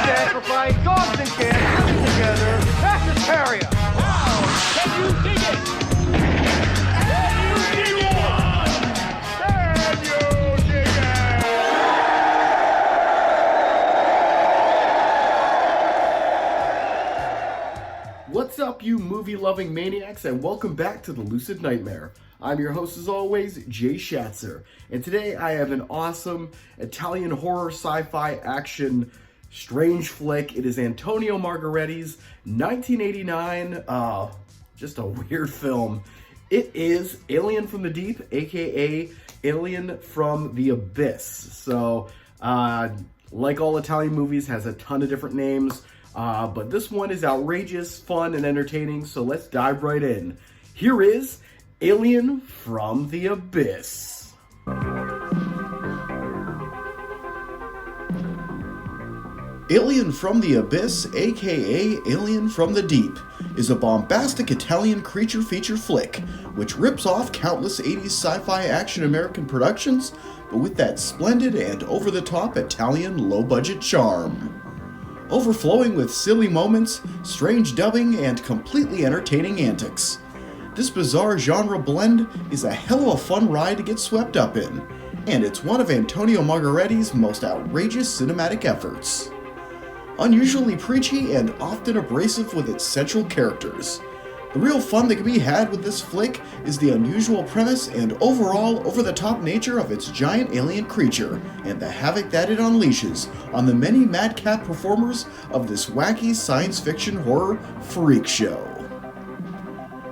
Sacrifice, dogs and cats living together. That's hysteria. Wow! Can you dig it? Can you dig it? Can you dig it? What's up, you movie-loving maniacs, and welcome back to the Lucid Nightmare. I'm your host, as always, Jay Schatzer, and today I have an awesome Italian horror sci-fi action strange flick. It is Antonio Margheriti's 1989, just a weird film. It is Alien from the Deep, aka Alien from the Abyss. So, like all Italian movies, has a ton of different names, but this one is outrageous, fun, and entertaining, so let's dive right in. Here is Alien from the Abyss. Alien from the Abyss, aka Alien from the Deep, is a bombastic Italian creature feature flick, which rips off countless 80s sci-fi action American productions, but with that splendid and over-the-top Italian low-budget charm. Overflowing with silly moments, strange dubbing, and completely entertaining antics. This bizarre genre blend is a hell of a fun ride to get swept up in, and it's one of Antonio Margheriti's most outrageous cinematic efforts. Unusually preachy and often abrasive with its central characters. The real fun that can be had with this flick is the unusual premise and overall over-the-top nature of its giant alien creature, and the havoc that it unleashes on the many madcap performers of this wacky science fiction horror freak show.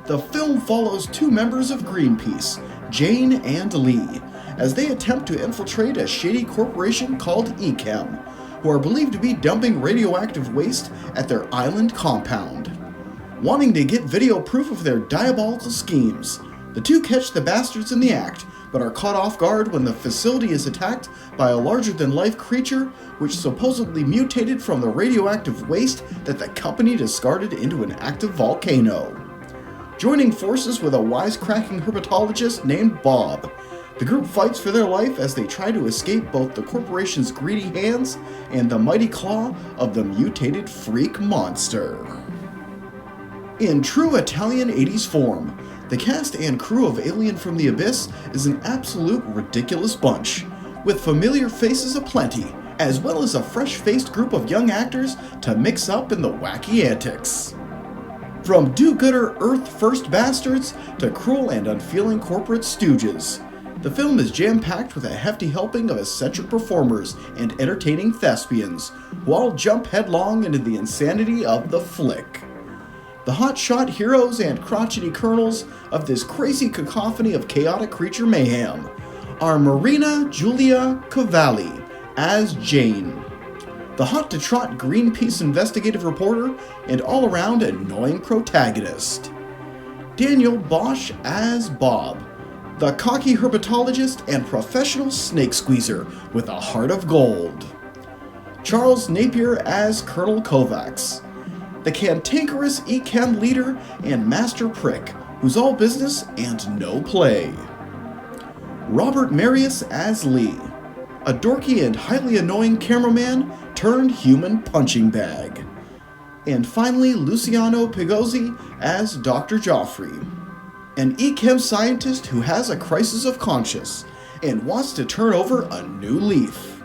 The film follows two members of Greenpeace, Jane and Lee, as they attempt to infiltrate a shady corporation called Echem, who are believed to be dumping radioactive waste at their island compound. Wanting to get video proof of their diabolical schemes, the two catch the bastards in the act, but are caught off guard when the facility is attacked by a larger-than-life creature which supposedly mutated from the radioactive waste that the company discarded into an active volcano. Joining forces with a wisecracking herpetologist named Bob, the group fights for their life as they try to escape both the corporation's greedy hands and the mighty claw of the mutated freak monster. In true Italian 80s form, the cast and crew of Alien from the Abyss is an absolute ridiculous bunch, with familiar faces aplenty, as well as a fresh-faced group of young actors to mix up in the wacky antics. From do-gooder Earth-first bastards to cruel and unfeeling corporate stooges, the film is jam-packed with a hefty helping of eccentric performers and entertaining thespians, who all jump headlong into the insanity of the flick. The hotshot heroes and crotchety colonels of this crazy cacophony of chaotic creature mayhem are Marina Giulia Cavalli as Jane, the hot-to-trot Greenpeace investigative reporter and all-around annoying protagonist, Daniel Bosch as Bob, the cocky herpetologist and professional snake squeezer with a heart of gold, Charles Napier as Colonel Kovacs, the cantankerous Echem leader and master prick who's all business and no play, Robert Marius as Lee, a dorky and highly annoying cameraman turned human punching bag, and finally Luciano Pigozzi as Dr. Joffrey, an Echem scientist who has a crisis of conscience and wants to turn over a new leaf.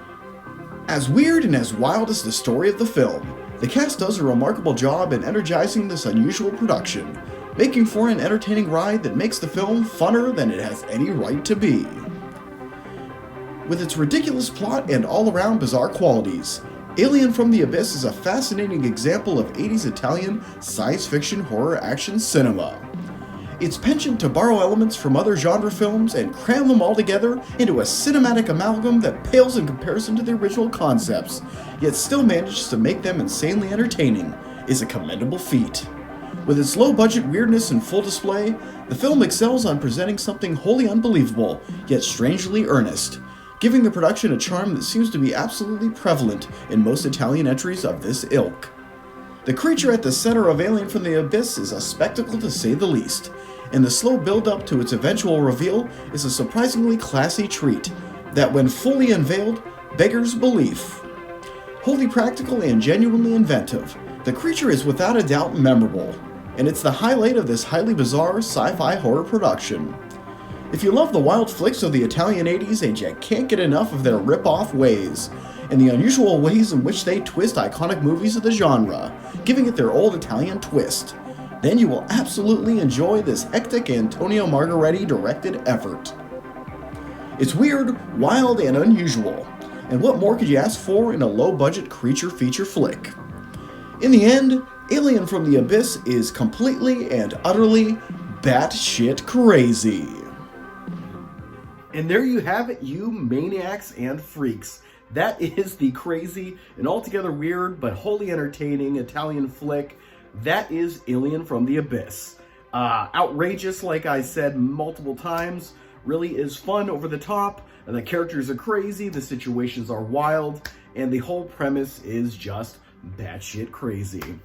As weird and as wild as the story of the film, the cast does a remarkable job in energizing this unusual production, making for an entertaining ride that makes the film funner than it has any right to be. With its ridiculous plot and all-around bizarre qualities, Alien from the Abyss is a fascinating example of 80s Italian science fiction horror action cinema. Its penchant to borrow elements from other genre films and cram them all together into a cinematic amalgam that pales in comparison to the original concepts, yet still manages to make them insanely entertaining, is a commendable feat. With its low-budget weirdness in full display, the film excels on presenting something wholly unbelievable, yet strangely earnest, giving the production a charm that seems to be absolutely prevalent in most Italian entries of this ilk. The creature at the center of Alien from the Abyss is a spectacle to say the least, and the slow build-up to its eventual reveal is a surprisingly classy treat that, when fully unveiled, beggars belief. Wholly practical and genuinely inventive, the creature is without a doubt memorable, and it's the highlight of this highly bizarre sci-fi horror production. If you love the wild flicks of the Italian 80s and you can't get enough of their rip-off ways, and the unusual ways in which they twist iconic movies of the genre, giving it their old Italian twist, then you will absolutely enjoy this hectic Antonio Margheriti directed effort. It's weird, wild, and unusual, and what more could you ask for in a low-budget creature feature flick? In the end, Alien from the Abyss is completely and utterly batshit crazy. And there you have it, you maniacs and freaks. That is the crazy and altogether weird but wholly entertaining Italian flick. That is Alien from the Abyss. Outrageous, like I said multiple times, really is fun, over the top, and the characters are crazy, the situations are wild, and the whole premise is just batshit crazy.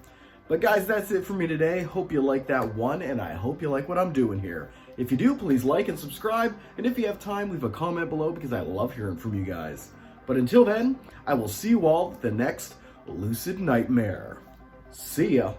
But guys, that's it for me today. Hope you like that one, and I hope you like what I'm doing here. If you do, please like and subscribe, and if you have time, leave a comment below because I love hearing from you guys. But until then, I will see you all at the next Lucid Nightmare. See ya.